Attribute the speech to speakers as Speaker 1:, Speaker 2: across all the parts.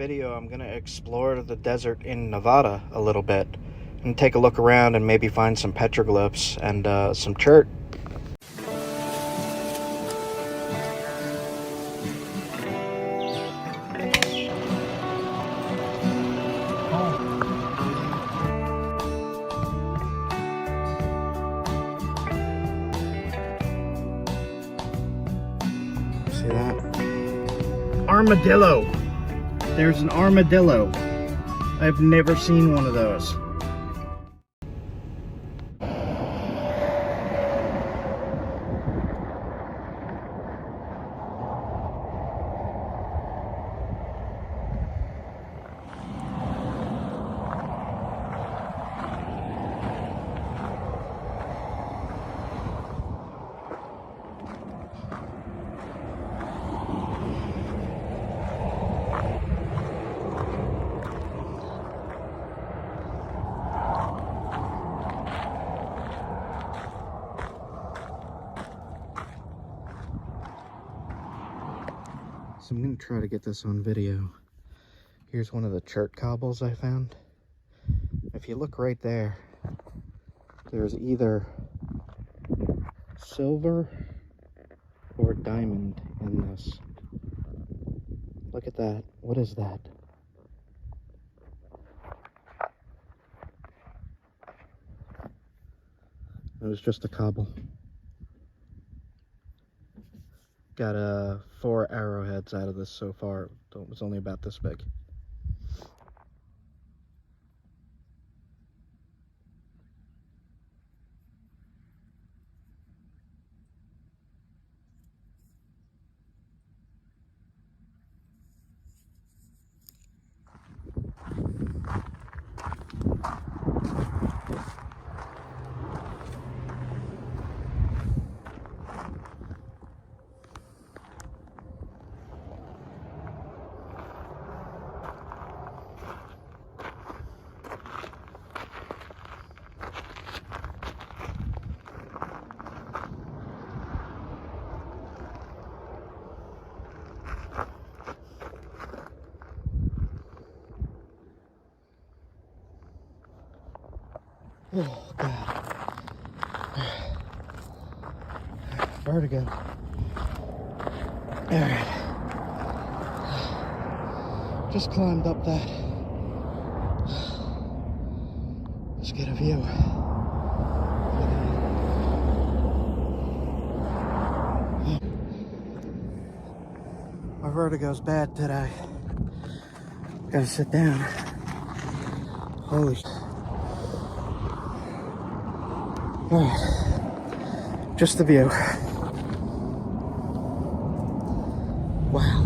Speaker 1: video, I'm going to explore the desert in Nevada a little bit and take a look around and maybe find some petroglyphs and some chert. See that? Armadillo! There's an armadillo. I've never seen one of those. So I'm going to try to get this on video. Here's one of the chert cobbles I found. If you look right there, there's either silver or diamond in this. Look at that. What is that? It was just a cobble. Got 4 arrowheads out of this so far. It was only about this big. Oh, God. Vertigo. Alright. Just climbed up that. Let's get a view. My vertigo's bad today. Gotta sit down. Holy shit. Alright, just the view. Wow.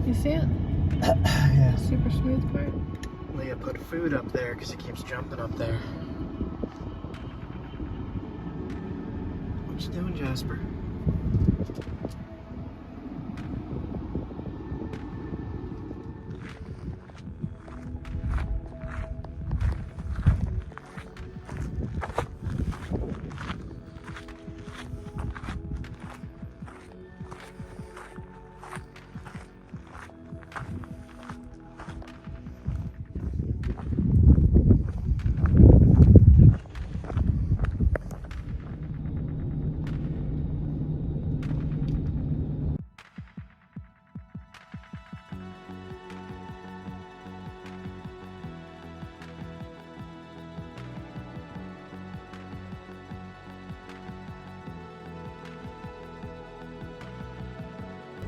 Speaker 2: You see it?
Speaker 1: Yeah.
Speaker 2: Super smooth part.
Speaker 1: Leah put food up there because he keeps jumping up there. What you doing, Jasper?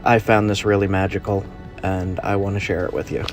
Speaker 1: I found this really magical, and I want to share it with you.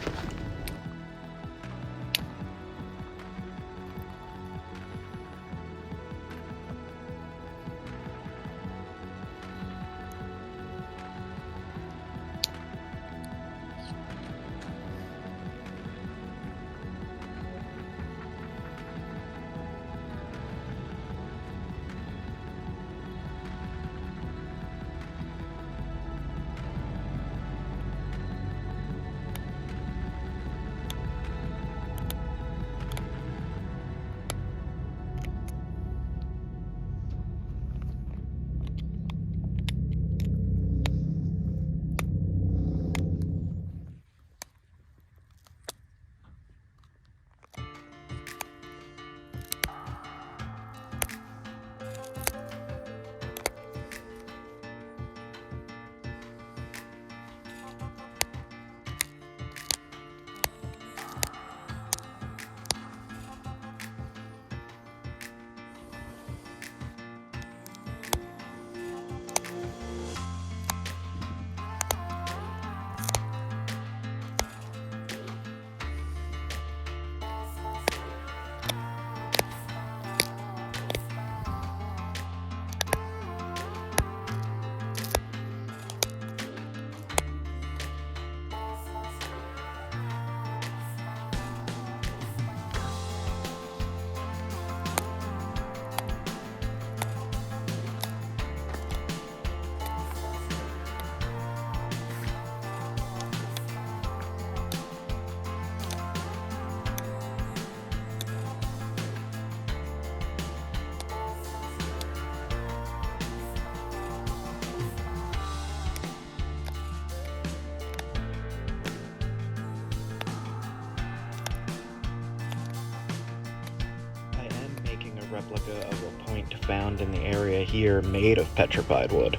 Speaker 1: Replica of a point found in the area here made of petrified wood.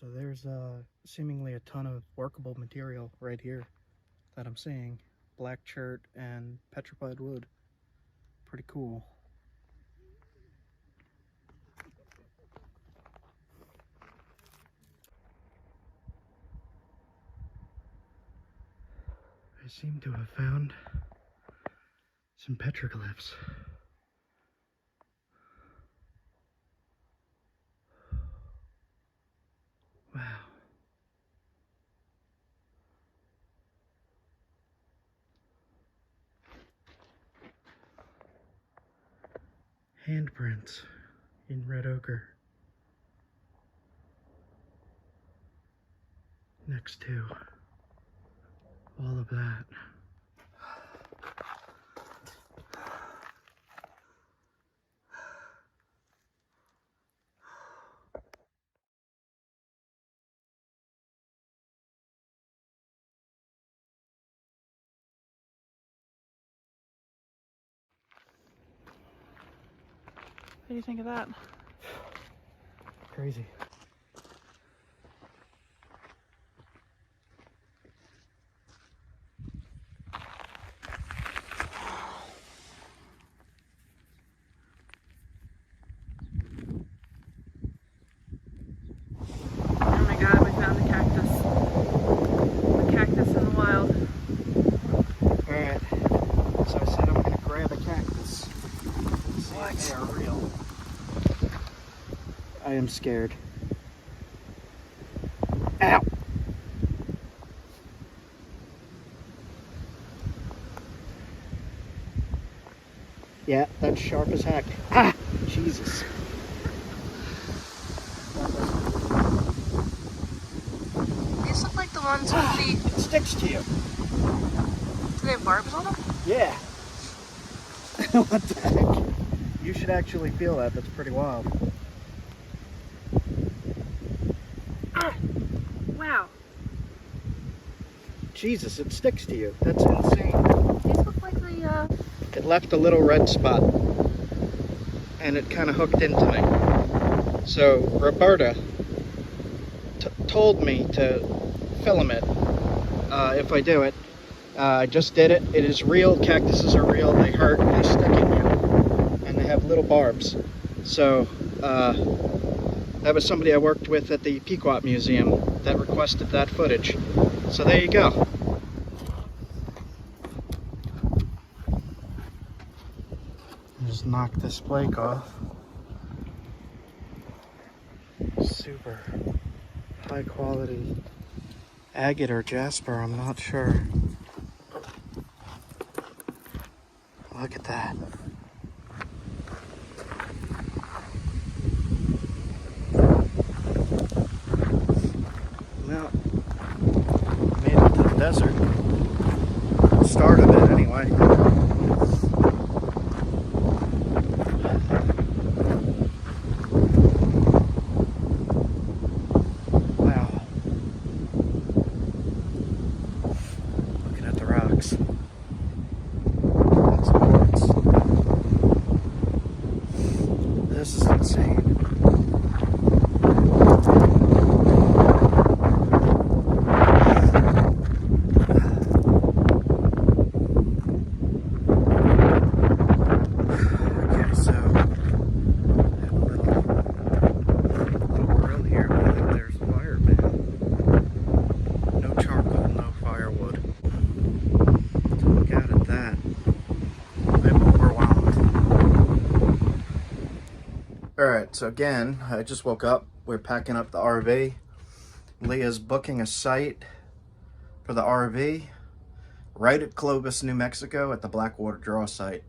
Speaker 1: So there's seemingly a ton of workable material right here that I'm seeing. Black chert and petrified wood. Pretty cool. I seem to have found some petroglyphs. Wow. Handprints in red ochre next to all of that.
Speaker 2: What do you think of that?
Speaker 1: Crazy.
Speaker 2: Oh my god, we found the cactus. The cactus in the wild.
Speaker 1: Alright, so I said I'm gonna grab a cactus. What? They are real. I am scared. Ow! Yeah, that's sharp as heck. Ah! Jesus.
Speaker 2: These look like the ones with the...
Speaker 1: It sticks to you.
Speaker 2: Do they have barbs on them?
Speaker 1: Yeah. What the heck? You should actually feel that. That's pretty wild.
Speaker 2: Ah! Wow.
Speaker 1: Jesus, it sticks to you. That's insane.
Speaker 2: These look like the,
Speaker 1: It left a little red spot. And it kind of hooked into me. So Roberta told me to film it if I do it. I just did it. It is real. Cactuses are real. They hurt. They stick in you. And they have little barbs. So that was somebody I worked with at the Pequot Museum that requested that footage. So there you go. Just knock this flake off. Super high quality agate or jasper, I'm not sure. Look at that. Now, made it to the desert. Start of it anyway. Wow. Looking at the rocks. That's quartz. This is insane. Alright, so again, I just woke up. We're packing up the RV. Leah's booking a site for the RV right at Clovis, New Mexico at the Blackwater Draw site.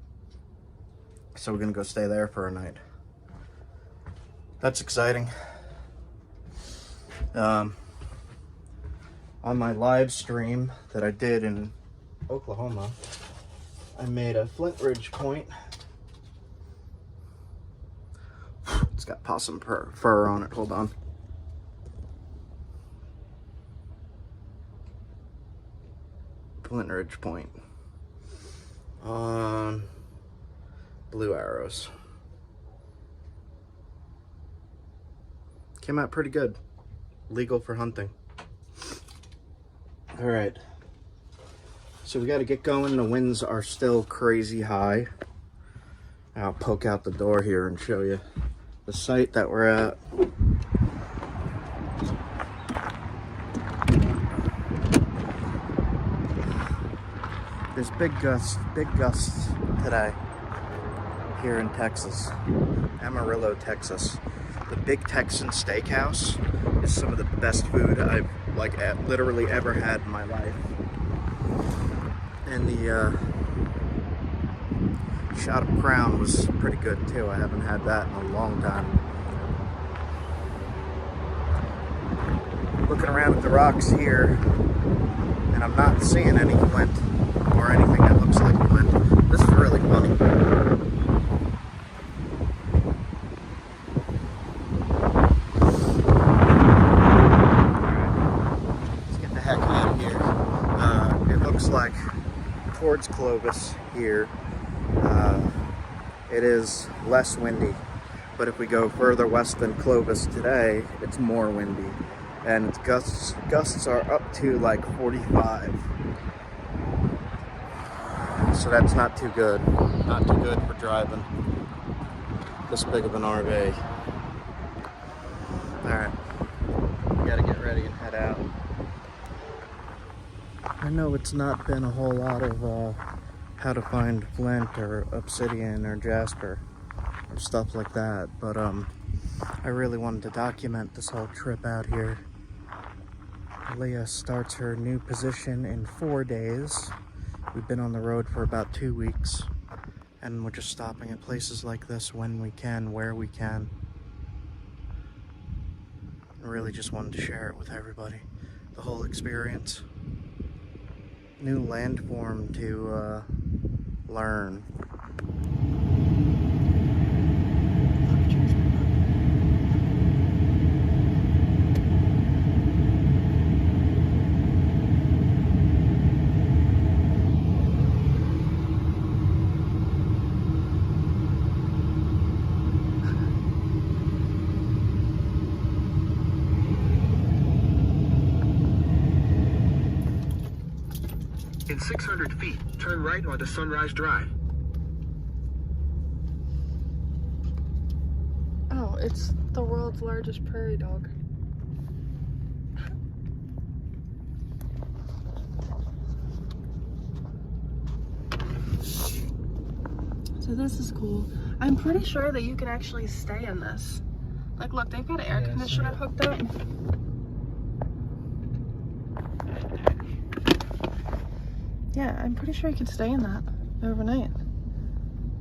Speaker 1: So we're going to go stay there for a night. That's exciting. On my live stream that I did in Oklahoma, I made a Flint Ridge point. It's got possum fur on it. Hold on. Flint Ridge point on blue arrows. Came out pretty good. Legal for hunting. All right. So we got to get going. The winds are still crazy high. I'll poke out the door here and show you the site that we're at. There's big gusts today here in Texas, Amarillo, Texas. The Big Texan Steakhouse is some of the best food I've literally ever had in my life. And the shot of Crown was pretty good too. I haven't had that in a long time. Looking around at the rocks here, and I'm not seeing any flint or anything that looks like flint. This is really funny. Let's get the heck out of here. It looks like towards Clovis here, it is less windy, but if we go further west than Clovis today, it's more windy, and its gusts are up to like 45. So that's not too good. Not too good for driving this big of an RV. Alright, we gotta get ready and head out. I know it's not been a whole lot of how to find flint or obsidian or jasper or stuff like that, but I really wanted to document this whole trip out here. Leah starts her new position in 4 days. We've been on the road for about 2 weeks, and we're just stopping at places like this when we can, where we can. I really just wanted to share it with everybody, the whole experience. new landform to learn.
Speaker 3: In 600 feet, turn right onto Sunrise Drive.
Speaker 2: Oh, it's the world's largest prairie dog. So this is cool. I'm pretty sure that you can actually stay in this. Like, look, they've got an air conditioner hooked up. Yeah, I'm pretty sure you could stay in that overnight.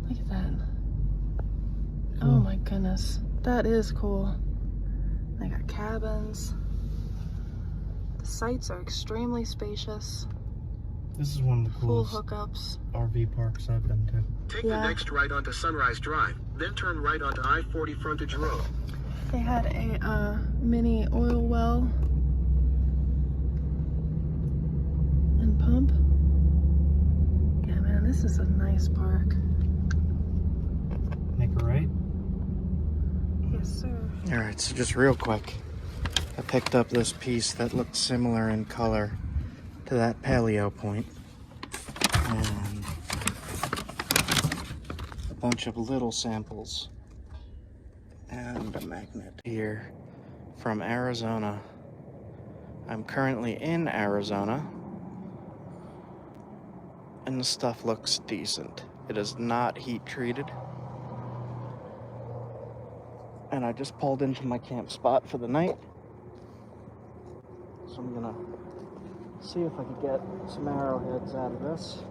Speaker 2: Look at that.
Speaker 1: Cool.
Speaker 2: Oh my goodness. That is cool. They got cabins. The sites are extremely spacious.
Speaker 1: This is one of the
Speaker 2: Full
Speaker 1: coolest
Speaker 2: hookups.
Speaker 1: RV parks I've been to.
Speaker 3: Take the next right onto Sunrise Drive, then turn right onto I-40 Frontage Road.
Speaker 2: They had a mini oil well and pump. Yeah, man, this is a nice park.
Speaker 1: Make a right?
Speaker 2: Yes, sir.
Speaker 1: Alright, so just real quick. I picked up this piece that looked similar in color to that paleo point. And a bunch of little samples. And a magnet here from Arizona. I'm currently in Arizona. And the stuff looks decent. It is not heat treated. And I just pulled into my camp spot for the night. So I'm gonna see if I can get some arrowheads out of this.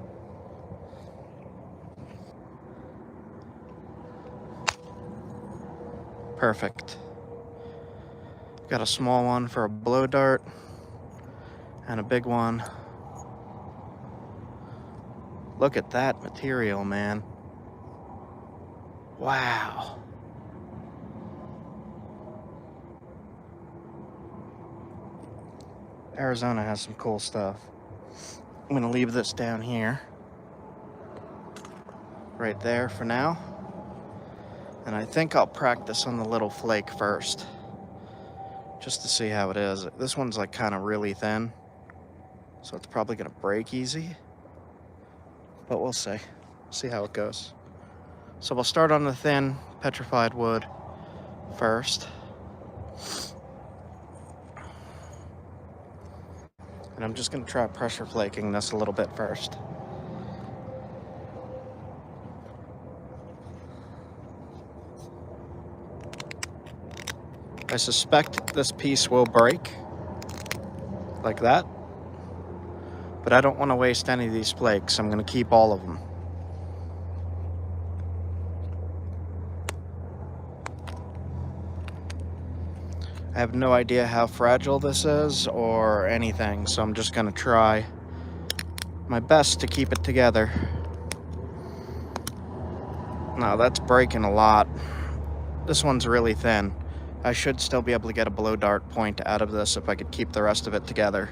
Speaker 1: Perfect. Got a small one for a blow dart and a big one. Look at that material, man. Wow. Arizona has some cool stuff. I'm gonna leave this down here. Right there for now. And I think I'll practice on the little flake first. Just to see how it is. This one's like kind of really thin. So it's probably gonna break easy. But we'll see. See how it goes. So we'll start on the thin petrified wood first. And I'm just gonna try pressure flaking this a little bit first. I suspect this piece will break, like that. But I don't want to waste any of these flakes. I'm going to keep all of them. I have no idea how fragile this is or anything, so I'm just going to try my best to keep it together. No, that's breaking a lot. This one's really thin. I should still be able to get a blow dart point out of this if I could keep the rest of it together.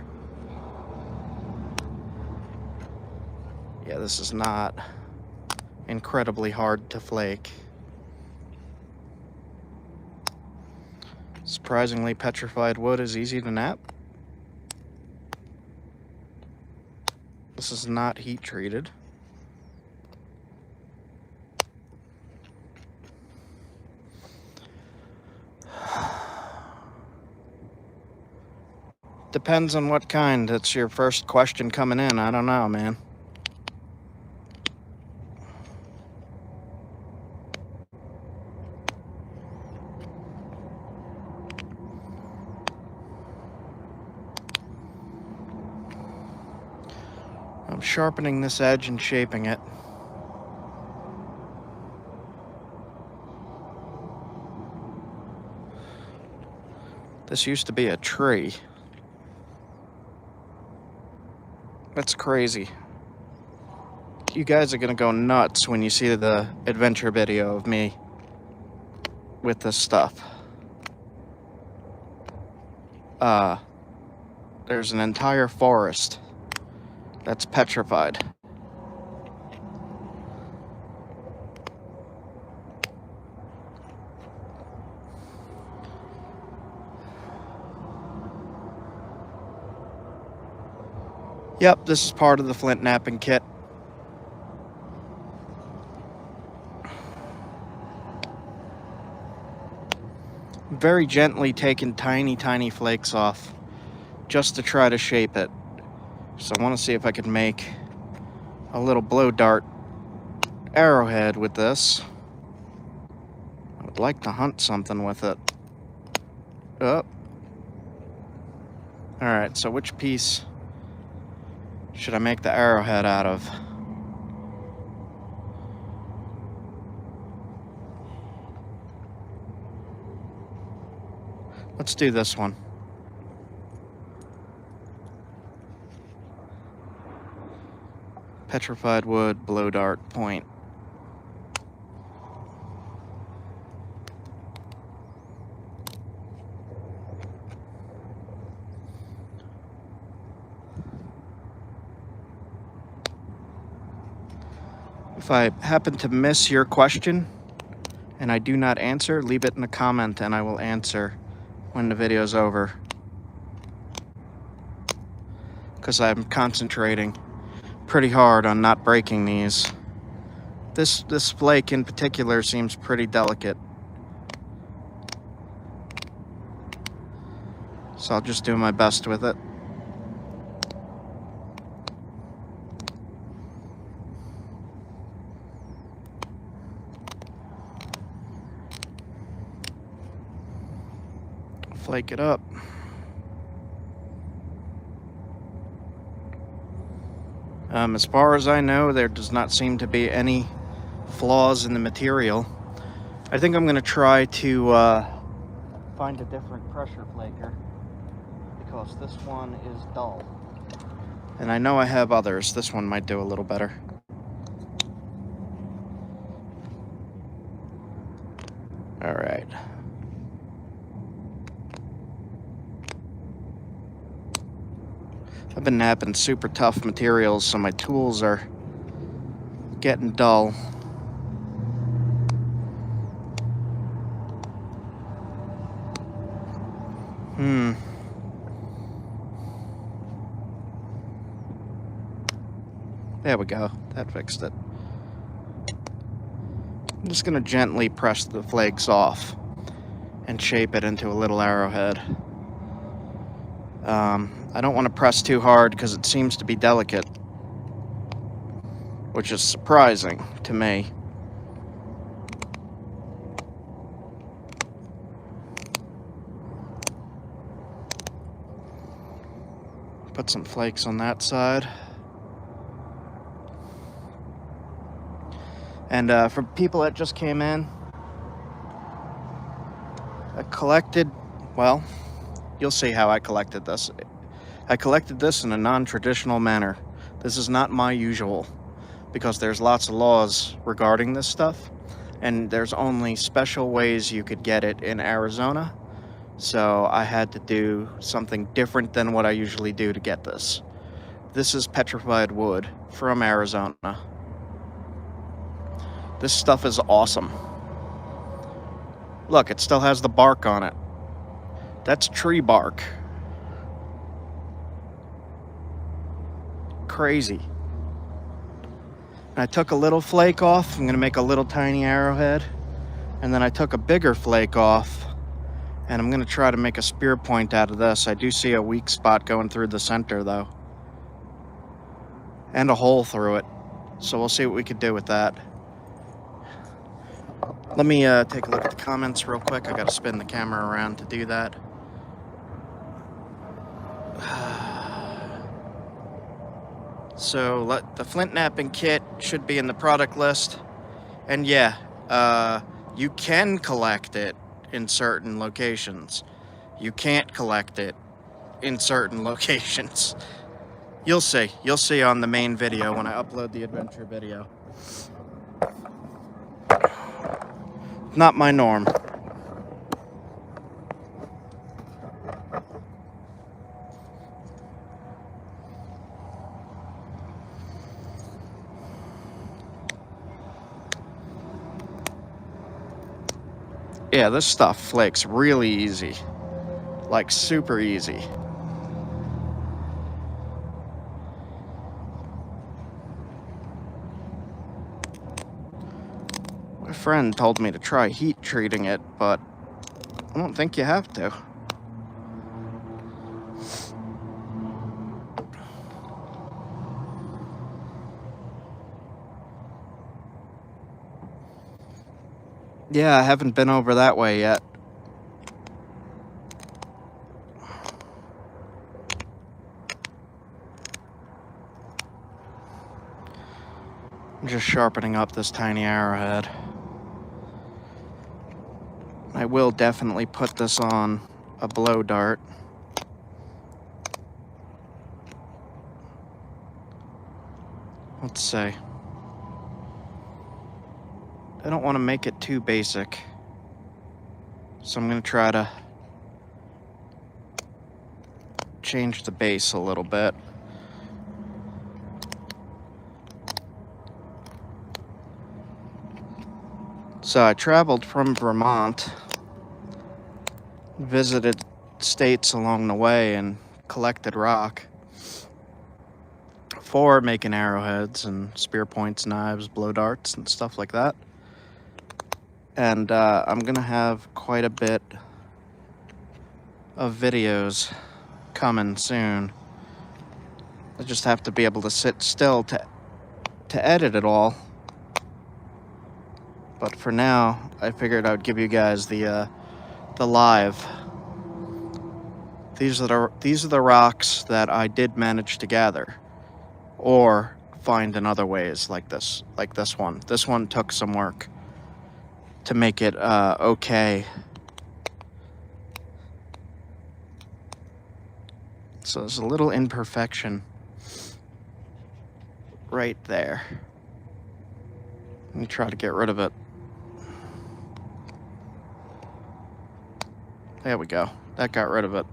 Speaker 1: Yeah, this is not incredibly hard to flake. Surprisingly, petrified wood is easy to knap. This is not heat treated. Depends on what kind. It's your first question coming in. I don't know, man. I'm sharpening this edge and shaping it. This used to be a tree. That's crazy. You guys are gonna go nuts when you see the adventure video of me with this stuff. There's an entire forest that's petrified. Yep, this is part of the flint knapping kit. Very gently taking tiny flakes off just to try to shape it. So I want to see if I could make a little blow dart arrowhead with this. I would like to hunt something with it. Oh. Alright, so which piece should I make the arrowhead out of? Let's do this one. Petrified wood, blow dart, point. If I happen to miss your question and I do not answer, leave it in a comment and I will answer when the video's over. Because I'm concentrating pretty hard on not breaking these. This flake in particular seems pretty delicate. So I'll just do my best with it. Flake it up. As far as I know, there does not seem to be any flaws in the material. I think I'm going to try to find a different pressure flaker because this one is dull. And I know I have others. This one might do a little better. All right. I've been knapping super tough materials, so my tools are getting dull. There we go. That fixed it. I'm just gonna gently press the flakes off and shape it into a little arrowhead. I don't want to press too hard because it seems to be delicate, which is surprising to me. Put some flakes on that side. And for people that just came in, I collected, well, you'll see how I collected this. I collected this in a non-traditional manner. This is not my usual, because there's lots of laws regarding this stuff, and there's only special ways you could get it in Arizona. So I had to do something different than what I usually do to get this. This is petrified wood from Arizona. This stuff is awesome. Look, it still has the bark on it. That's tree bark. Crazy. And I took a little flake off. I'm going to make a little tiny arrowhead. And then I took a bigger flake off. And I'm going to try to make a spear point out of this. I do see a weak spot going through the center, though. And a hole through it. So we'll see what we could do with that. Let me take a look at the comments real quick. I got to spin the camera around to do that. So the flint knapping kit should be in the product list. And yeah, you can collect it in certain locations. You can't collect it in certain locations. You'll see. You'll see on the main video when I upload the adventure video. Not my norm. Yeah, this stuff flakes really easy. Like, super easy. My friend told me to try heat treating it, but I don't think you have to. Yeah, I haven't been over that way yet. I'm just sharpening up this tiny arrowhead. I will definitely put this on a blow dart. Let's see. I don't want to make it too basic, so I'm going to try to change the base a little bit. So I traveled from Vermont, visited states along the way, and collected rock for making arrowheads and spear points, knives, blow darts, and stuff like that. And I'm gonna have quite a bit of videos coming soon. I just have to be able to sit still to edit it all. But for now, I figured I would give you guys the live. These are the rocks that I did manage to gather, or find in other ways, like this one. This one took some work to make it okay. So there's a little imperfection right there. Let me try to get rid of it. There we go. That got rid of it.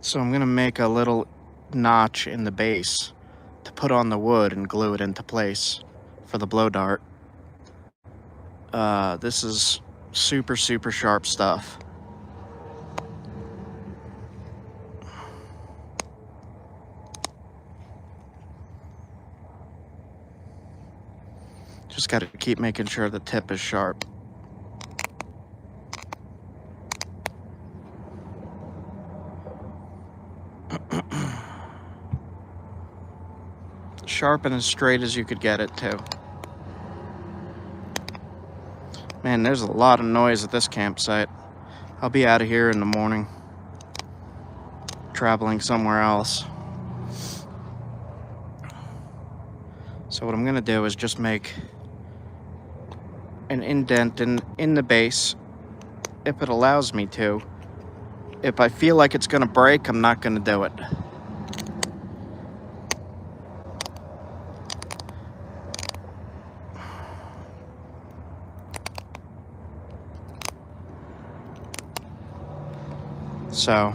Speaker 1: So I'm gonna make a little notch in the base to put on the wood and glue it into place for the blow dart. This is super sharp stuff. Just gotta keep making sure the tip is sharp. Sharp and as straight as you could get it too. Man, there's a lot of noise at this campsite. I'll be out of here in the morning, traveling somewhere else. So what I'm gonna do is just make an indent in the base, if it allows me to. If I feel like it's gonna break, I'm not gonna do it. So,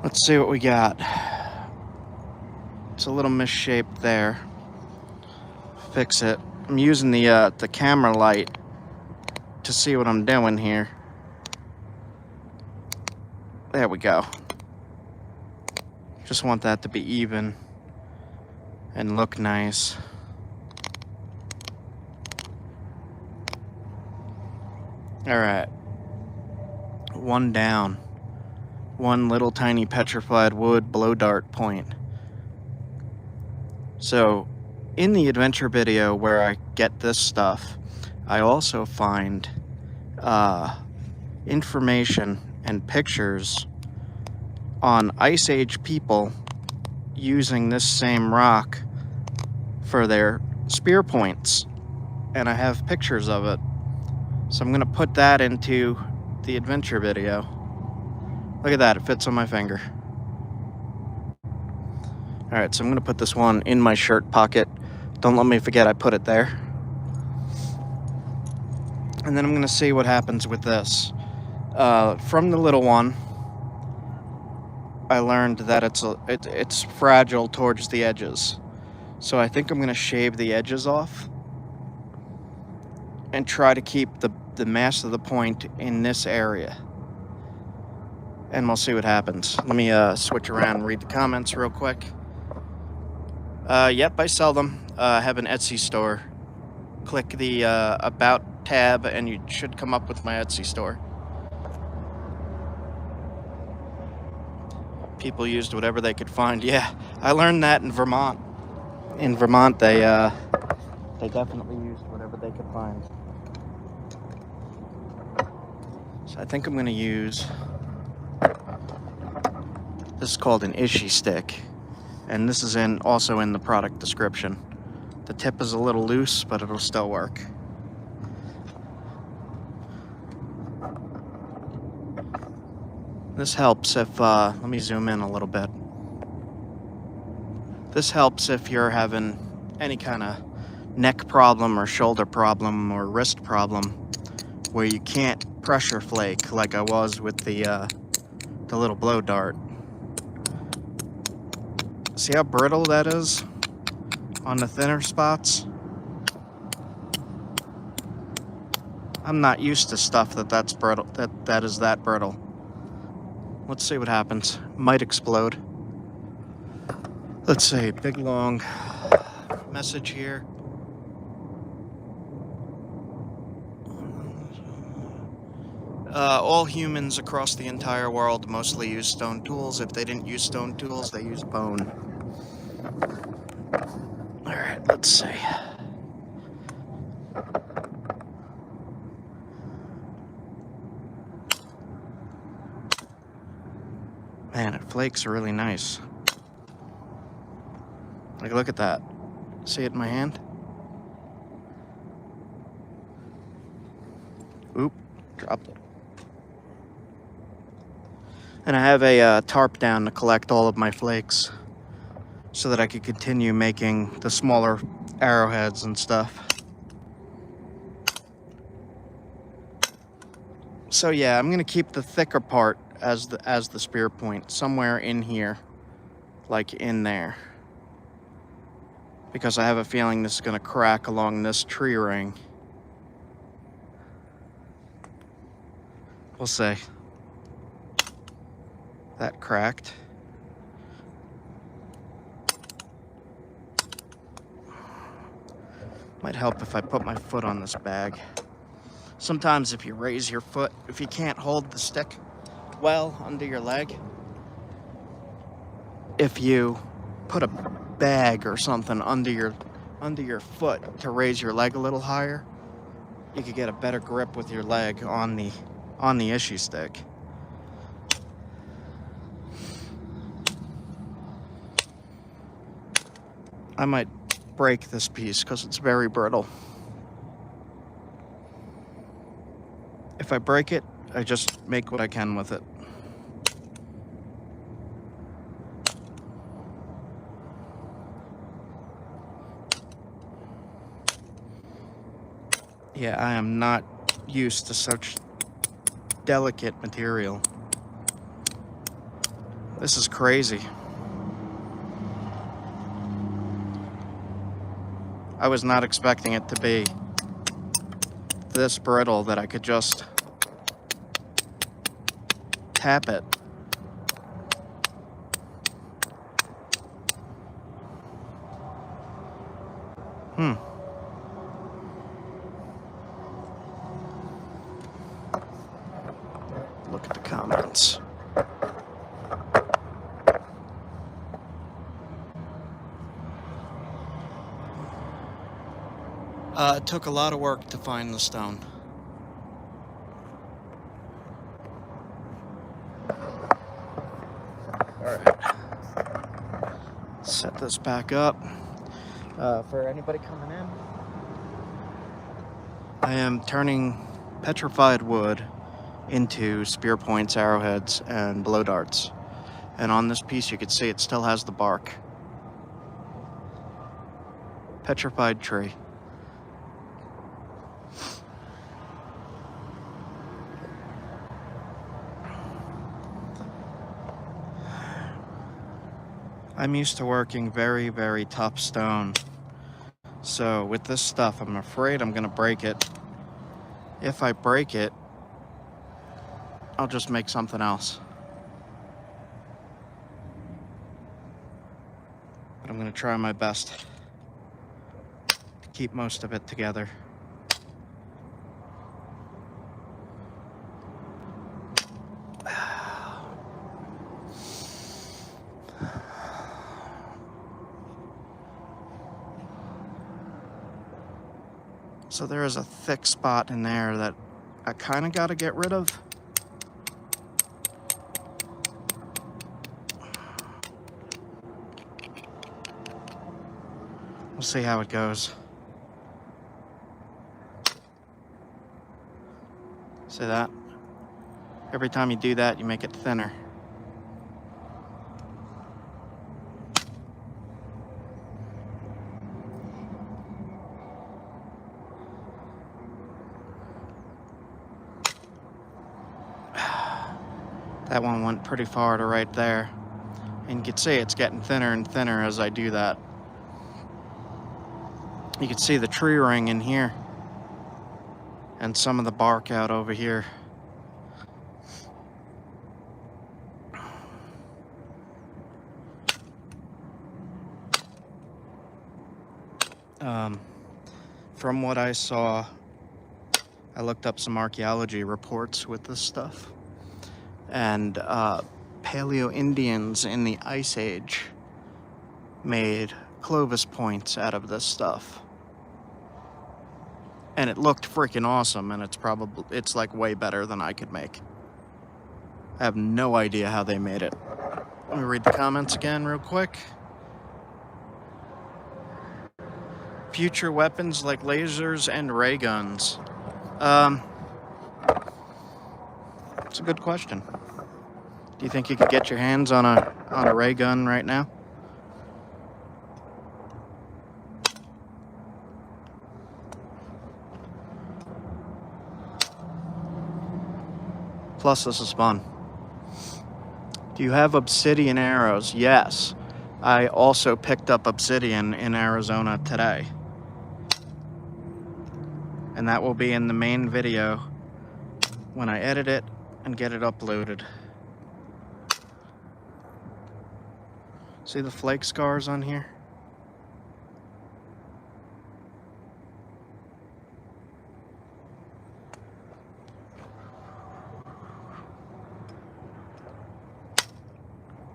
Speaker 1: let's see what we got. It's a little misshaped there. Fix it. I'm using the camera light to see what I'm doing here. There we go. Just want that to be even and look nice. All right. One down. One little tiny petrified wood blow dart point. So, in the adventure video where I get this stuff, I also find information and pictures on Ice Age people using this same rock for their spear points. and I have pictures of it. So I'm gonna put that into the adventure video. Look at that, it fits on my finger. Alright, so I'm gonna put this one in my shirt pocket. Don't let me forget I put it there. And then I'm gonna see what happens with this. From the little one, I learned that it's fragile towards the edges. So I think I'm gonna shave the edges off and try to keep the mass of the point in this area. And we'll see what happens. Let me switch around and read the comments real quick. Yep, I sell them. I have an Etsy store. Click the About tab and you should come up with my Etsy store. People used whatever they could find. Yeah, I learned that in Vermont. In Vermont, they definitely used whatever they could find. So I think I'm going to use, this is called an Ishi stick, and this is also in the product description. The tip is a little loose, but it'll still work. This helps if, let me zoom in a little bit. This helps if you're having any kind of neck problem or shoulder problem or wrist problem where you can't pressure flake like I was with the little blow dart. See how brittle that is on the thinner spots? I'm not used to stuff that's brittle, that is that brittle. Let's see what happens. Might explode. Let's see, big long message here. All humans across the entire world mostly use stone tools. If they didn't use stone tools, they use bone. Alright, let's see. Man, it flakes really nice. Like, look at that. See it in my hand? Oop, dropped it. And I have a tarp down to collect all of my flakes so that I could continue making the smaller arrowheads and stuff. So yeah, I'm gonna keep the thicker part as the spear point somewhere in here, like in there, because I have a feeling this is gonna crack along this tree ring. We'll see. That cracked. Might help if I put my foot on this bag. Sometimes if you raise your foot, if you can't hold the stick well under your leg, if you put a bag or something under your foot to raise your leg a little higher, you could get a better grip with your leg on the Ishi stick. I might break this piece because it's very brittle. If I break it, I just make what I can with it. Yeah, I am not used to such delicate material. This is crazy. I was not expecting it to be this brittle that I could just tap it. Look at the comments. It took a lot of work to find the stone. Alright. Set this back up. For anybody coming in, I am turning petrified wood into spear points, arrowheads, and blow darts. And on this piece you can see it still has the bark. Petrified tree. I'm used to working very, very tough stone. So with this stuff, I'm afraid I'm gonna break it. If I break it, I'll just make something else. But I'm gonna try my best to keep most of it together. So there is a thick spot in there that I kind of got to get rid of. We'll see how it goes. See that? Every time you do that, you make it thinner. That one went pretty far to right there. And you can see it's getting thinner and thinner as I do that. You can see the tree ring in here. And some of the bark out over here. From what I saw, I looked up some archaeology reports with this stuff. And Paleo-Indians in the Ice Age made Clovis points out of this stuff. And it looked freaking awesome, and it's like way better than I could make. I have no idea how they made it. Let me read the comments again real quick. Future weapons like lasers and ray guns. It's a good question. Do you think you could get your hands on a ray gun right now? Plus, this is fun. Do you have obsidian arrows? Yes. I also picked up obsidian in Arizona today. And that will be in the main video when I edit it and get it uploaded. See the flake scars on here?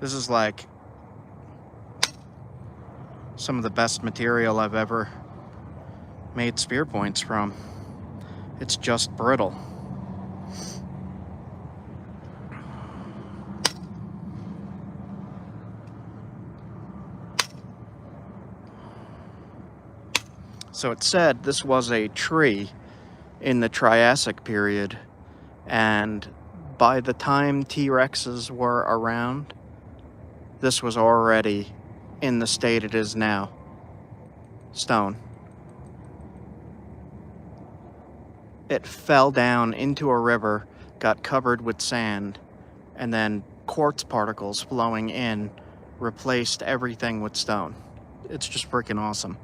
Speaker 1: This is like some of the best material I've ever made spear points from. It's just brittle. So it said this was a tree in the Triassic period, and by the time T-Rexes were around, this was already in the state it is now. Stone. It fell down into a river, got covered with sand, and then quartz particles flowing in replaced everything with stone. It's just freaking awesome.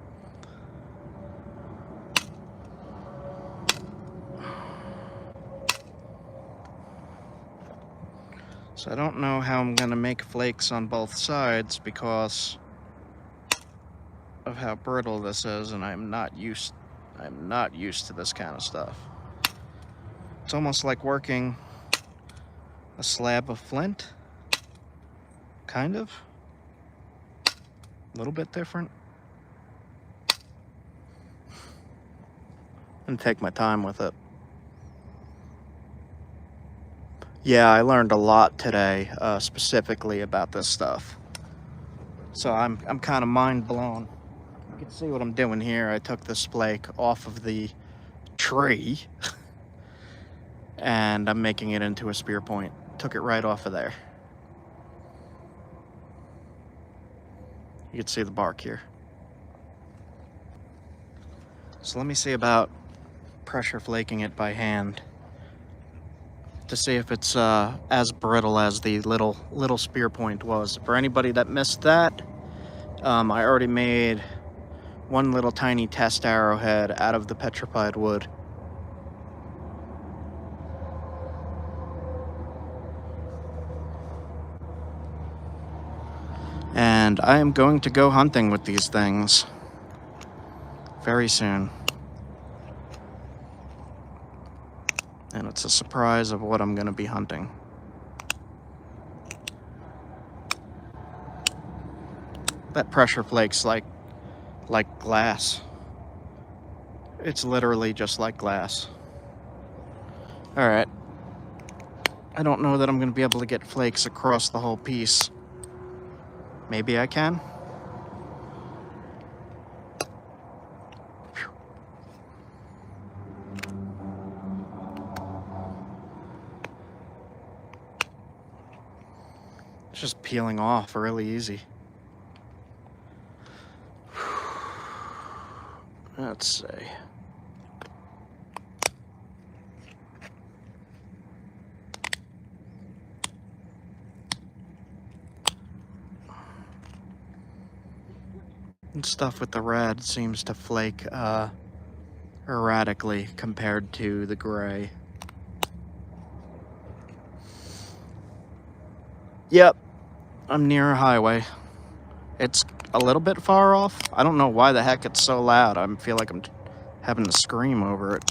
Speaker 1: So I don't know how I'm gonna make flakes on both sides because of how brittle this is, and I'm not used to this kind of stuff. It's almost like working a slab of flint, kind of. A little bit different. And take my time with it. Yeah, I learned a lot today, specifically about this stuff. So I'm kind of mind blown. You can see what I'm doing here. I took this flake off of the tree. And I'm making it into a spear point. Took it right off of there. You can see the bark here. So let me see about pressure flaking it by hand to see if it's as brittle as the little spear point was. For anybody that missed that, I already made one little tiny test arrowhead out of the petrified wood. And I am going to go hunting with these things very soon. And it's a surprise of what I'm going to be hunting. That pressure flake's like glass. It's literally just like glass. Alright. I don't know that I'm going to be able to get flakes across the whole piece. Maybe I can. It's just peeling off really easy. Let's see. And stuff with the red seems to flake erratically compared to the gray. Yep, I'm near a highway. It's a little bit far off. I don't know why the heck it's so loud. I feel like I'm having to scream over it.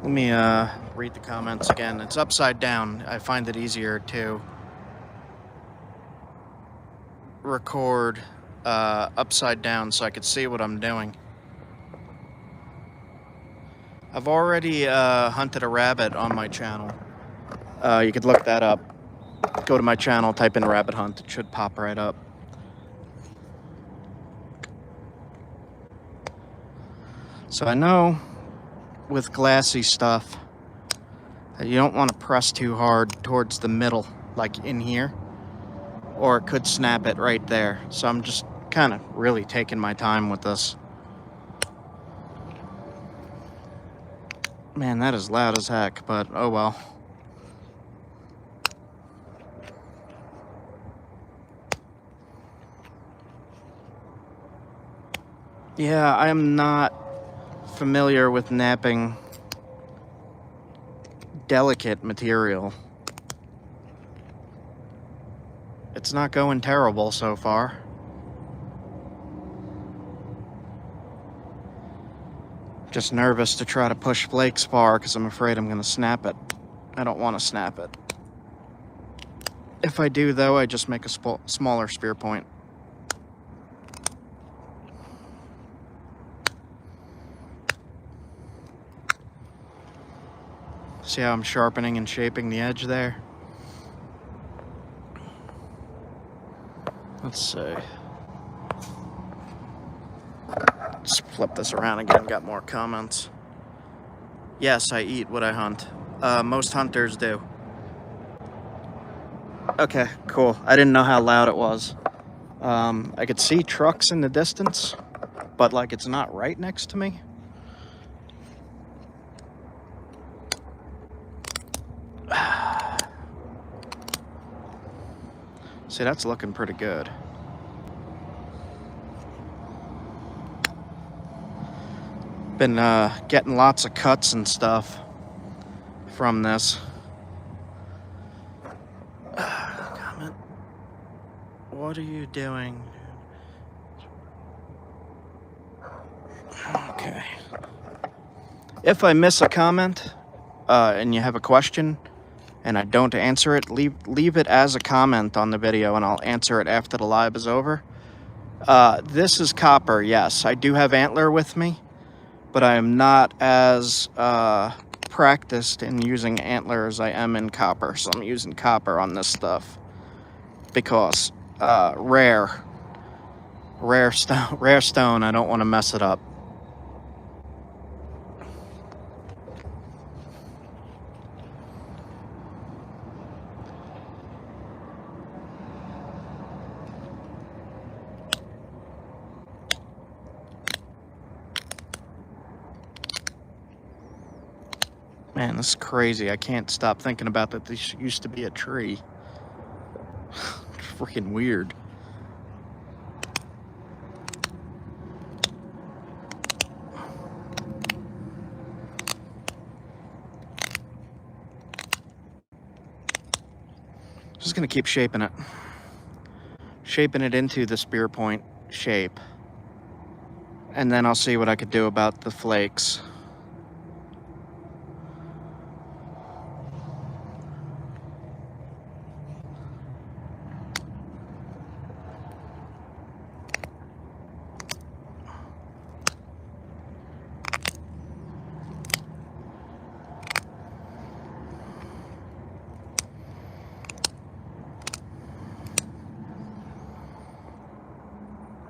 Speaker 1: Let me read the comments again. It's upside down. I find it easier to record upside down so I could see what I'm doing. I've already hunted a rabbit on my channel. You could look that up. Go to my channel, type in rabbit hunt. It should pop right up. So I know with glassy stuff that you don't want to press too hard towards the middle, like in here, or it could snap it right there. So I'm just kind of really taking my time with this. Man, that is loud as heck, but oh well. Yeah, I am not familiar with knapping delicate material. It's not going terrible so far. Just nervous to try to push flakes far because I'm afraid I'm going to snap it. I don't want to snap it. If I do, though, I just make a smaller spear point. See how I'm sharpening and shaping the edge there? Let's see. Just flip this around again, got more comments. Yes, I eat what I hunt. Most hunters do. Okay, cool. I didn't know how loud it was. I could see trucks in the distance, but like it's not right next to me. See, that's looking pretty good. Been getting lots of cuts and stuff from this. Comment. What are you doing? Okay. If I miss a comment and you have a question and I don't answer it, leave it as a comment on the video and I'll answer it after the live is over. This is copper, yes. I do have antler with me, but I am not as practiced in using antler as I am in copper. So I'm using copper on this stuff because rare stone. I don't want to mess it up. Man, this is crazy. I can't stop thinking about that. This used to be a tree. Freaking weird. Just gonna keep shaping it. Shaping it into the spear point shape. And then I'll see what I could do about the flakes.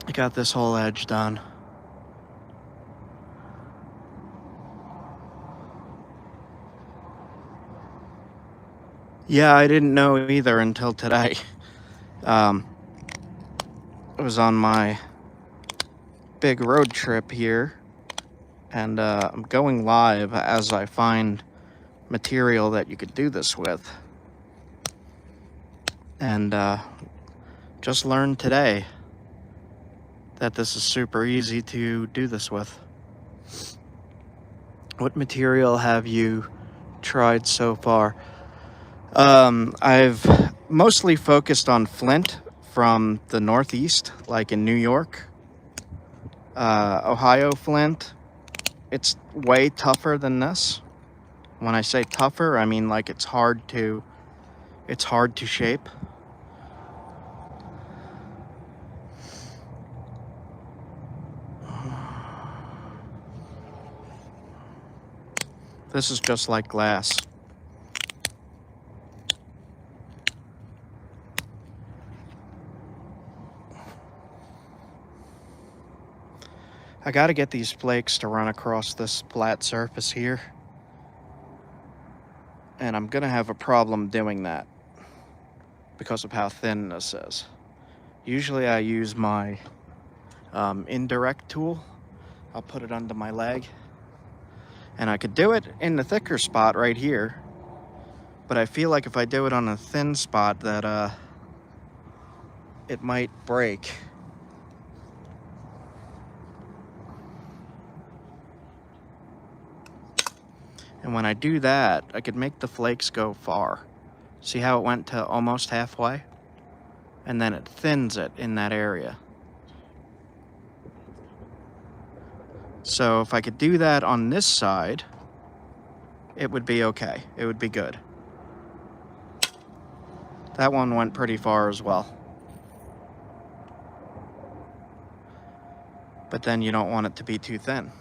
Speaker 1: I got this whole edge done. Yeah, I didn't know either until today. I was on my big road trip here, and I'm going live as I find material that you could do this with. And just learned today that this is super easy to do this with. What material have you tried so far? I've mostly focused on flint from the Northeast, like in New York. Ohio flint. It's way tougher than this. When I say tougher, I mean like it's hard to shape. This is just like glass. I gotta get these flakes to run across this flat surface here. And I'm gonna have a problem doing that because of how thin this is. Usually I use my indirect tool. I'll put it under my leg. And I could do it in the thicker spot right here. But I feel like if I do it on a thin spot that it might break. And when I do that, I could make the flakes go far. See how it went to almost halfway? And then it thins it in that area. So if I could do that on this side, it would be okay. It would be good. That one went pretty far as well. But then you don't want it to be too thin.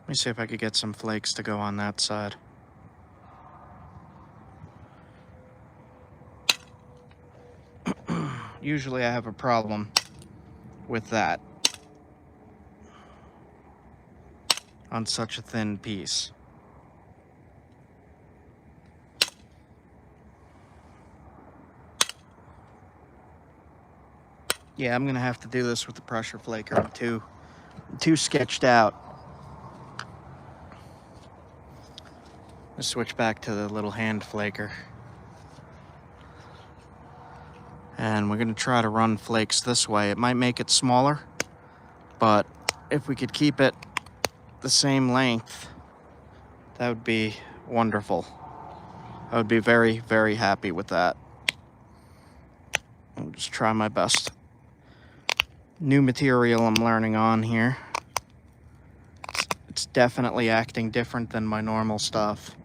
Speaker 1: Let me see if I could get some flakes to go on that side. Usually I have a problem with that on such a thin piece. Yeah, I'm gonna have to do this with the pressure flaker. I'm too sketched out. Let's switch back to the little hand flaker. And we're gonna try to run flakes this way. It might make it smaller, but if we could keep it the same length, that would be wonderful. I would be very, very happy with that. I'll just try my best. New material I'm learning on here. It's definitely acting different than my normal stuff.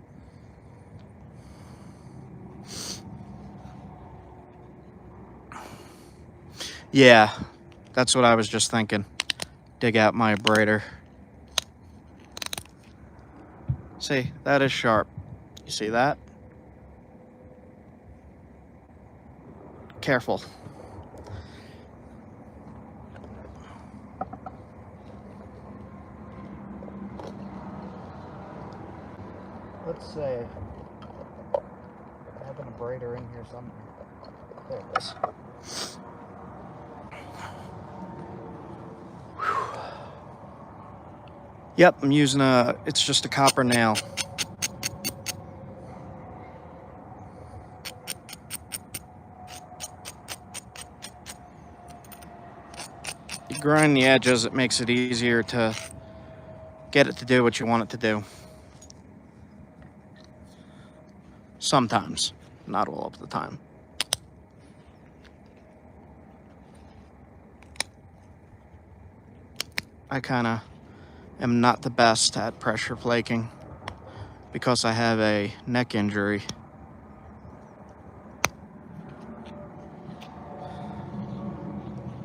Speaker 1: Yeah, that's what I was just thinking. Dig out my abrader. See, that is sharp. You see that? Careful. Let's say I have an abrader in here somewhere. There it is. Yep, I'm using it's just a copper nail. You grind the edges, it makes it easier to get it to do what you want it to do. Sometimes, not all of the time. I kind of am not the best at pressure flaking because I have a neck injury.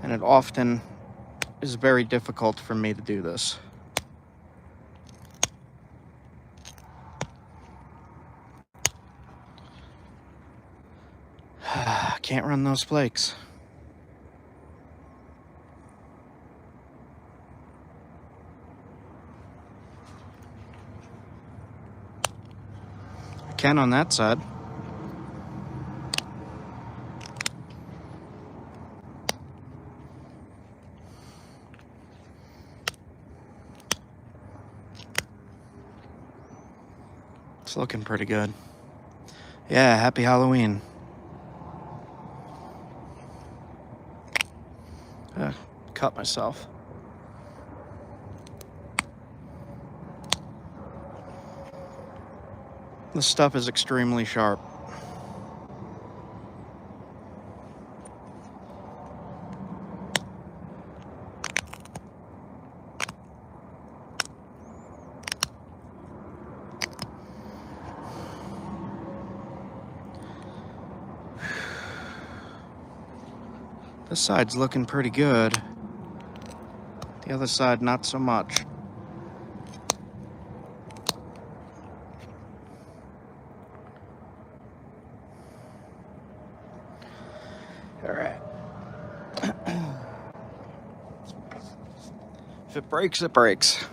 Speaker 1: And it often is very difficult for me to do this. Can't run those flakes. I can on that side. It's looking pretty good. Yeah, happy Halloween. Cut myself. This stuff is extremely sharp. This side's looking pretty good. The other side, not so much. All right. If it breaks, it breaks.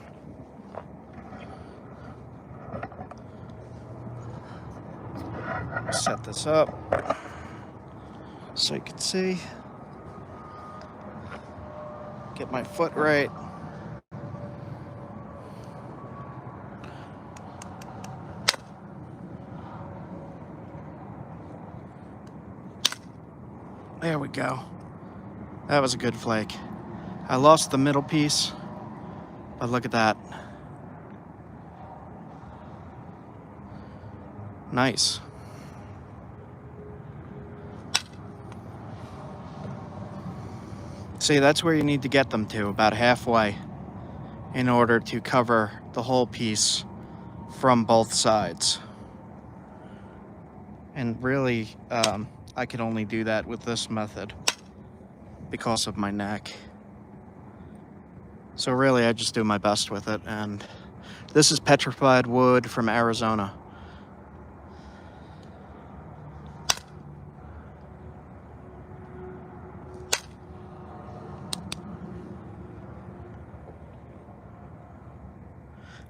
Speaker 1: Set this up so you can see. Get my foot right. There we go. That was a good flake. I lost the middle piece, but look at that. Nice. See, that's where you need to get them to, about halfway, in order to cover the whole piece from both sides. And really, I can only do that with this method because of my neck. So really, I just do my best with it. And this is petrified wood from Arizona.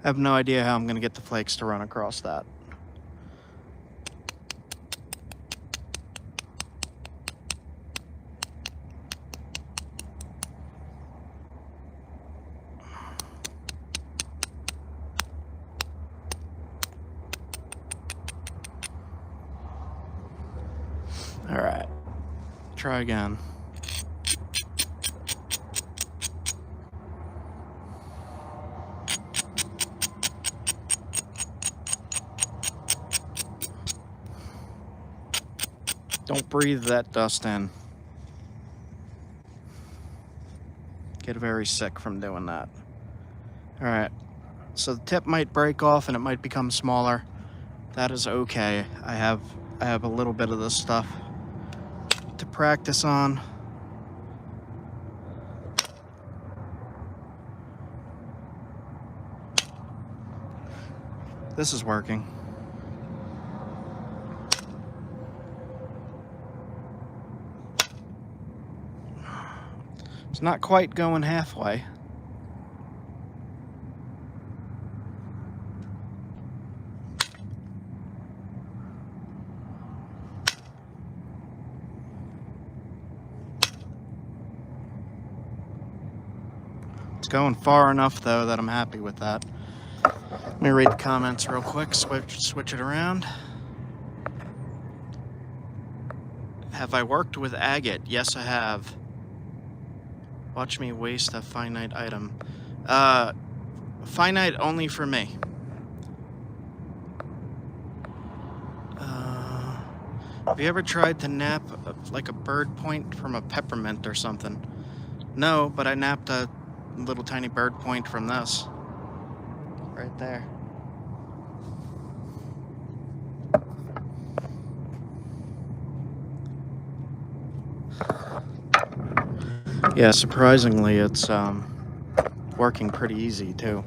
Speaker 1: I have no idea how I'm going to get the flakes to run across that. All right, try again. Don't breathe that dust in. Get very sick from doing that. All right, so the tip might break off and it might become smaller. That is okay. I have a little bit of this stuff to practice on. This is working. It's not quite going halfway. It's going far enough though that I'm happy with that. Let me read the comments real quick, switch it around. Have I worked with agate? Yes, I have. Watch me waste a finite item. Finite only for me. Have you ever tried to nap like a bird point from a peppermint or something? No, but I napped a little tiny bird point from this. Right there. Yeah, surprisingly, it's working pretty easy too.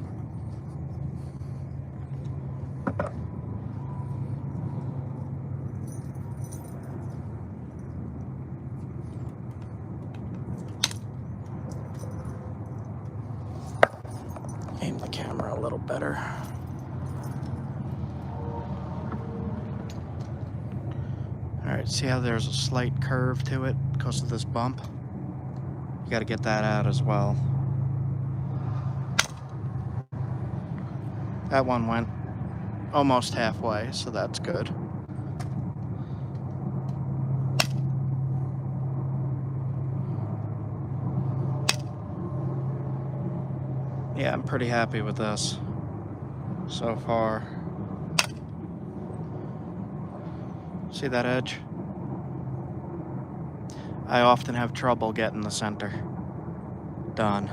Speaker 1: Aim the camera a little better. Alright, see how there's a slight curve to it because of this bump? You gotta get that out as well. That one went almost halfway, so that's good. Yeah, I'm pretty happy with this so far. See that edge? I often have trouble getting the center done.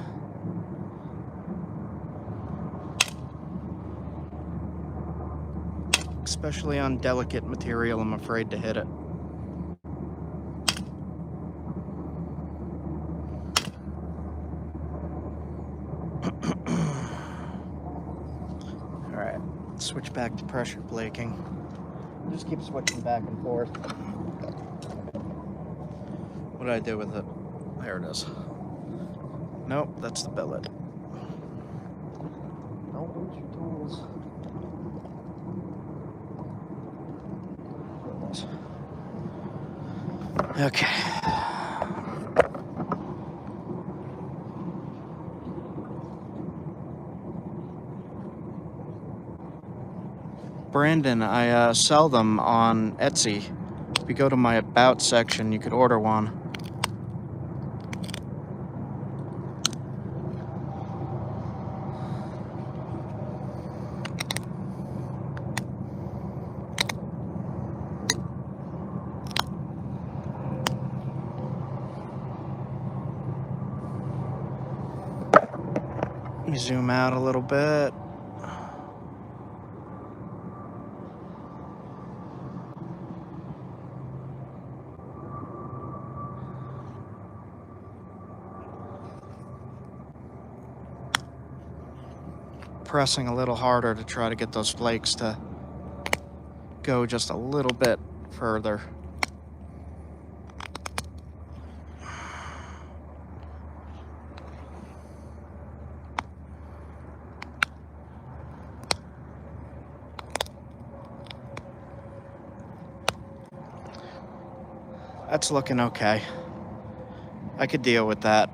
Speaker 1: Especially on delicate material, I'm afraid to hit it. Alright, switch back to pressure flaking. Just keep switching back and forth. What did I do with it? There it is. Nope, that's the billet. Don't lose your tools. Okay. Brandon, I sell them on Etsy. If you go to my About section, you could order one. Let me zoom out a little bit. Pressing a little harder to try to get those flakes to go just a little bit further. That's looking okay. I could deal with that.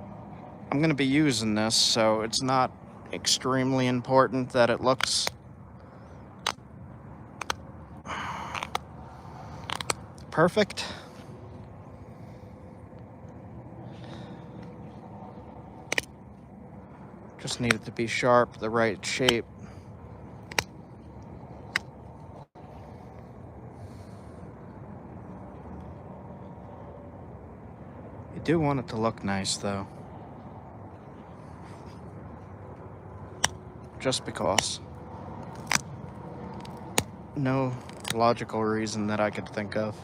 Speaker 1: I'm going to be using this, so it's not extremely important that it looks perfect. Just need it to be sharp, the right shape. You do want it to look nice, though. Just because. No logical reason that I could think of.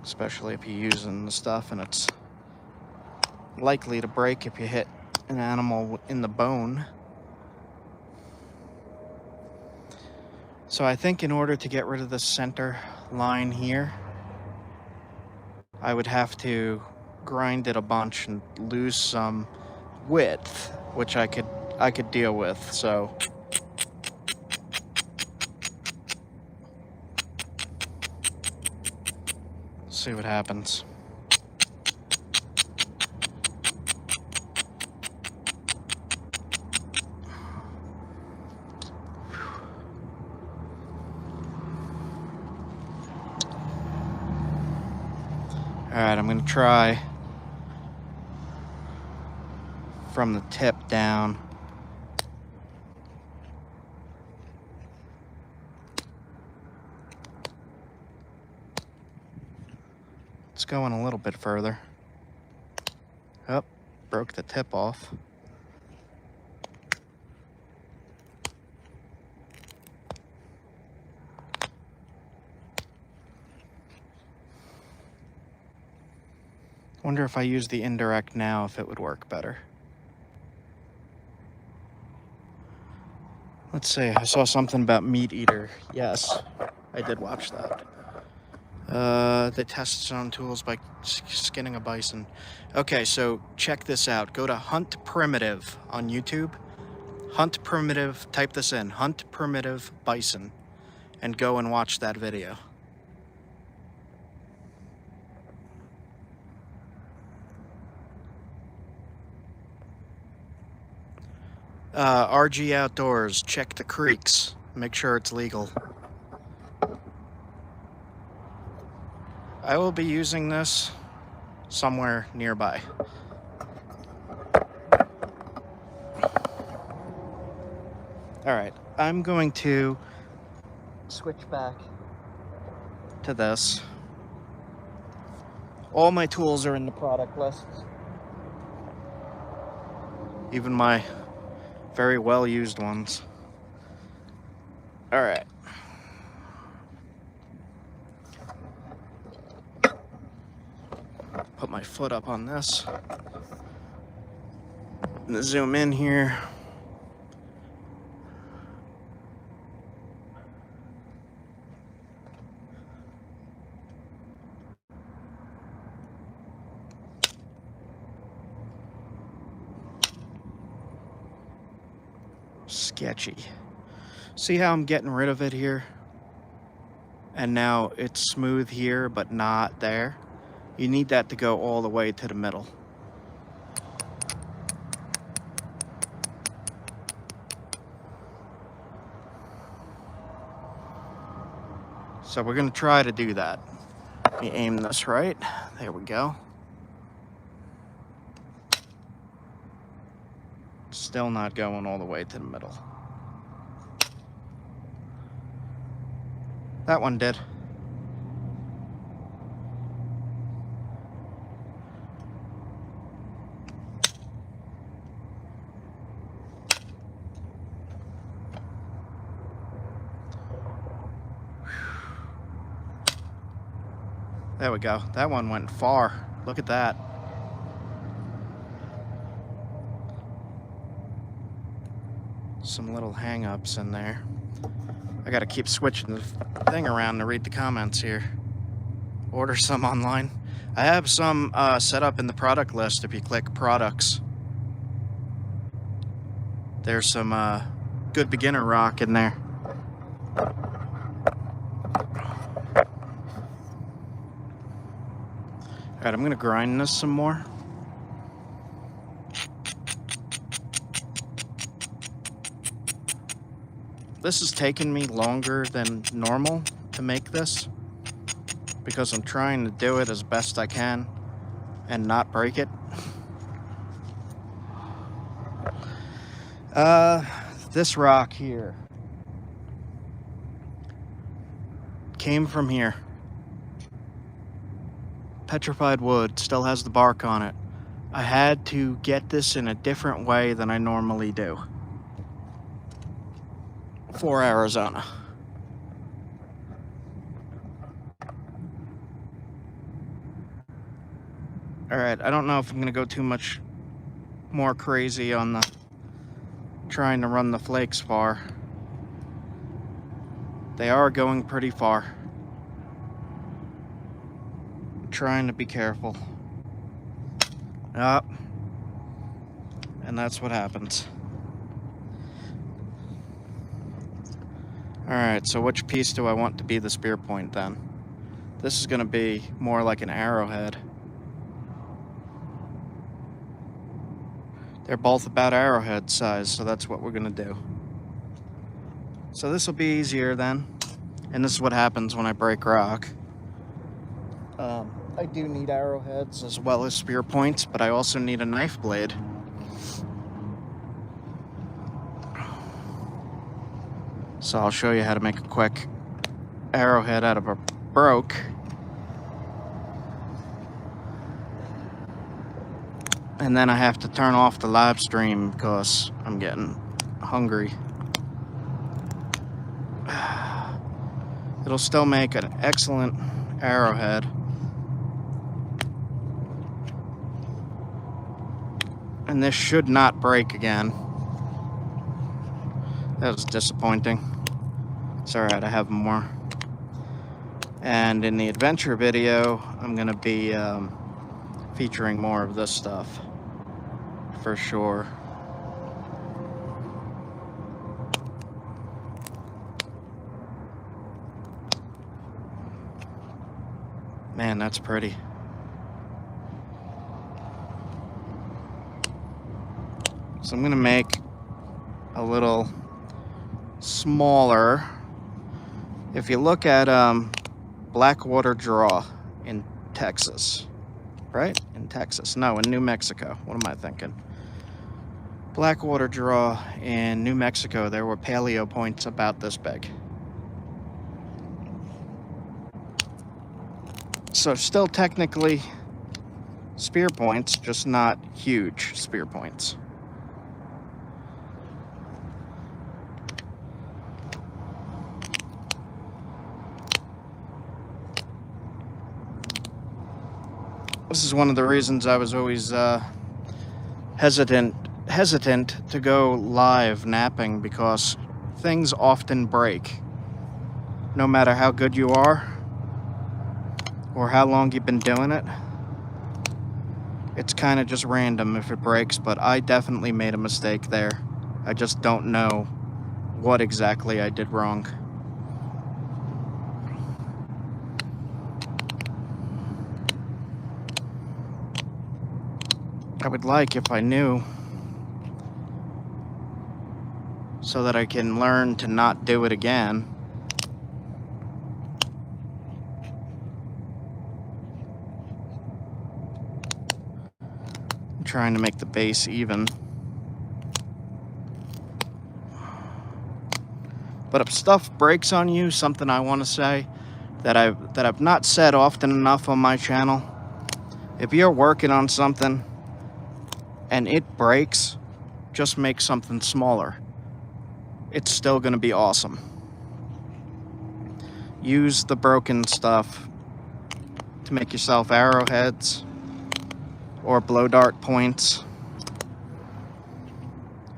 Speaker 1: Especially if you're using the stuff and it's likely to break if you hit an animal in the bone. So I think in order to get rid of the center line here, I would have to grind it a bunch and lose some width, which I could deal with. So see what happens. All right, I'm gonna try from the tip down. It's going a little bit further. Oh, broke the tip off. Wonder if I use the indirect now, if it would work better. Let's see, I saw something about Meat Eater. Yes, I did watch that. They test stone tools by skinning a bison. Okay, so check this out. Go to Hunt Primitive on YouTube. Hunt Primitive, type this in, Hunt Primitive Bison, and go and watch that video. RG Outdoors, check the creeks. Make sure it's legal. I will be using this somewhere nearby. Alright, I'm going to switch back to this. All my tools are in the product list. Even my very well used ones. All right. Put my foot up on this. I'm gonna zoom in here. Sketchy. See how I'm getting rid of it here? And now it's smooth here, but not there. You need that to go all the way to the middle. So we're gonna try to do that. Let me aim this right. There we go. Still not going all the way to the middle. That one did. There we go. That one went far. Look at that. Some little hang-ups in there. I gotta keep switching the thing around to read the comments here. Order some online. I have some set up in the product list if you click products. There's some good beginner rock in there. Alright, I'm gonna grind this some more. This has taken me longer than normal to make this because I'm trying to do it as best I can and not break it. This rock here came from here. Petrified wood, still has the bark on it. I had to get this in a different way than I normally do for Arizona. Alright, I don't know if I'm gonna go too much more crazy on the trying to run the flakes far. They are going pretty far. I'm trying to be careful. Yup. And that's what happens. Alright, so which piece do I want to be the spear point then? This is going to be more like an arrowhead. They're both about arrowhead size, so that's what we're going to do. So this will be easier then. And this is what happens when I break rock. I do need arrowheads as well as spear points, but I also need a knife blade. So I'll show you how to make a quick arrowhead out of a broke. And then I have to turn off the live stream because I'm getting hungry. It'll still make an excellent arrowhead. And this should not break again. That was disappointing. It's alright, I have more. And in the adventure video, I'm going to be featuring more of this stuff. For sure. Man, that's pretty. So I'm going to make a little smaller. If you look at Blackwater Draw in Texas, right? In Texas. No, in New Mexico. What am I thinking? Blackwater Draw in New Mexico, there were paleo points about this big. So still technically spear points, just not huge spear points. This is one of the reasons I was always hesitant to go live napping, because things often break. No matter how good you are or how long you've been doing it, it's kind of just random if it breaks, but I definitely made a mistake there. I just don't know what exactly I did wrong. I would like if I knew, so that I can learn to not do it again. I'm trying to make the base even. But if stuff breaks on you, something I want to say that I've not said often enough on my channel, if you're working on something and it breaks, just make something smaller. It's still going to be awesome. Use the broken stuff to make yourself arrowheads or blow dart points.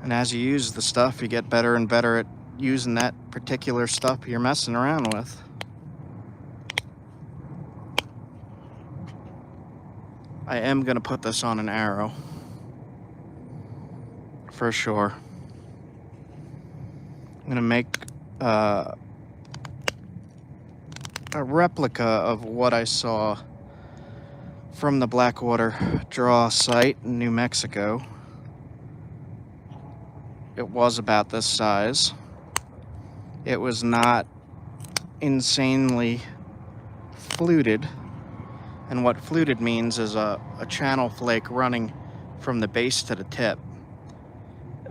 Speaker 1: And as you use the stuff, you get better and better at using that particular stuff you're messing around with. I am going to put this on an arrow. For sure. I'm going to make a replica of what I saw from the Blackwater Draw site in New Mexico. It was about this size. It was not insanely fluted. And what fluted means is a channel flake running from the base to the tip.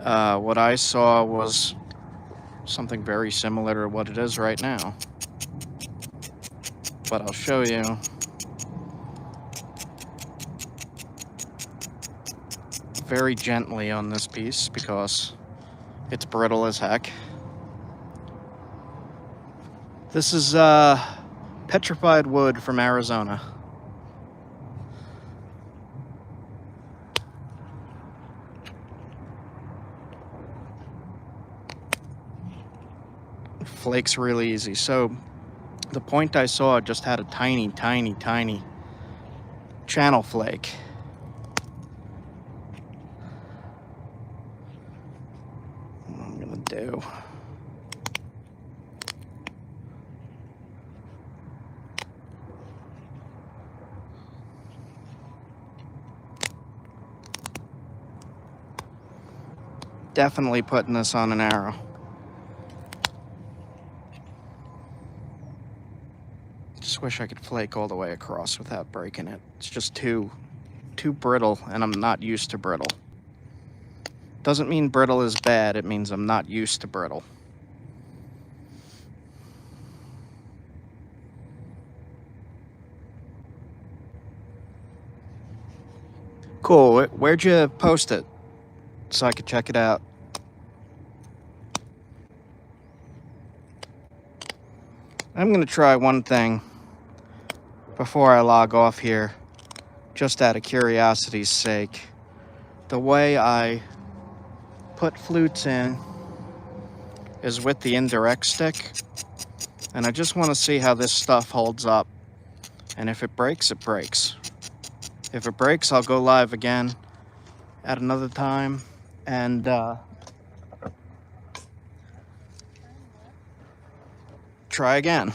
Speaker 1: What I saw was something very similar to what it is right now. But I'll show you. Very gently on this piece because it's brittle as heck. This is petrified wood from Arizona. flakes really easy. So the point I saw just had a tiny, tiny, tiny channel flake. What I'm gonna do. Definitely putting this on an arrow. Just wish I could flake all the way across without breaking it. It's just too brittle, and I'm not used to brittle. Doesn't mean brittle is bad, it means I'm not used to brittle. Cool, where'd you post it so I could check it out? I'm gonna try one thing before I log off here, just out of curiosity's sake. The way I put flutes in is with the indirect stick, and I just want to see how this stuff holds up. And if it breaks, it breaks. If it breaks, I'll go live again at another time and try again.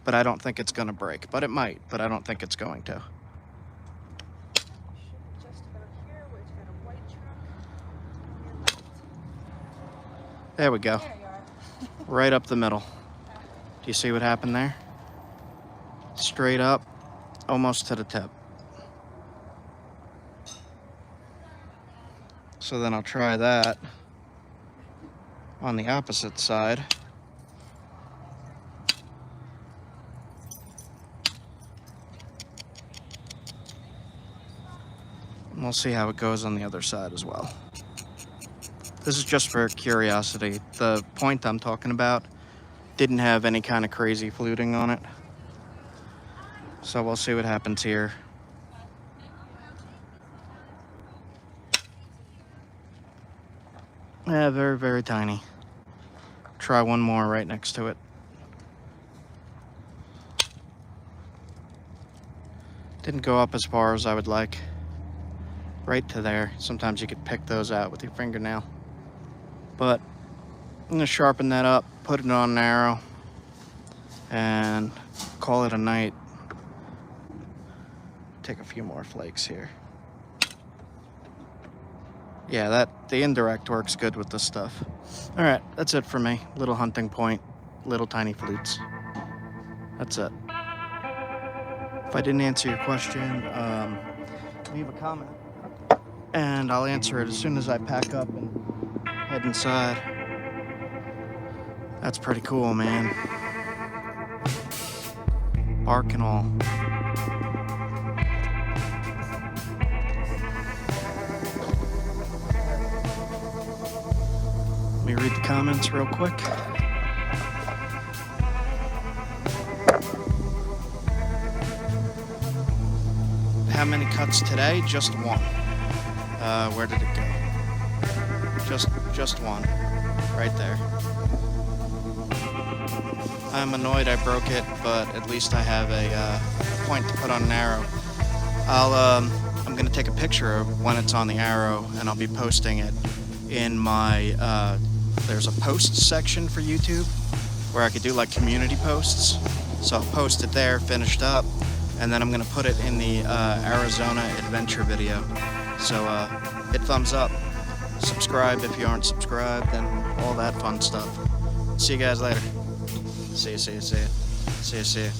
Speaker 1: But I don't think it's gonna break. But it might, but I don't think it's going to. There we go. Right up the middle. Do you see what happened there? Straight up, almost to the tip. So then I'll try that on the opposite side. And we'll see how it goes on the other side as well. This is just for curiosity. The point I'm talking about didn't have any kind of crazy fluting on it. So we'll see what happens here. Yeah, very, very tiny. Try one more right next to it. Didn't go up as far as I would like. Right to there. Sometimes you could pick those out with your fingernail. But I'm gonna sharpen that up, put it on an arrow, and call it a night. Take a few more flakes here. Yeah, the indirect works good with this stuff. All right, that's it for me. Little hunting point, little tiny flutes. That's it. If I didn't answer your question, leave a comment, and I'll answer it as soon as I pack up and head inside. That's pretty cool, man. Bark and all. Let me read the comments real quick. How many cuts today? Just one. Where did it go? Just one. Right there. I'm annoyed I broke it, but at least I have a point to put on an arrow. I'm gonna take a picture of when it's on the arrow, and I'll be posting it in my, there's a posts section for YouTube where I could do like community posts. So I'll post it there, finished up, and then I'm gonna put it in the Arizona adventure video. So hit thumbs up, subscribe if you aren't subscribed, and all that fun stuff. See you guys later. See ya.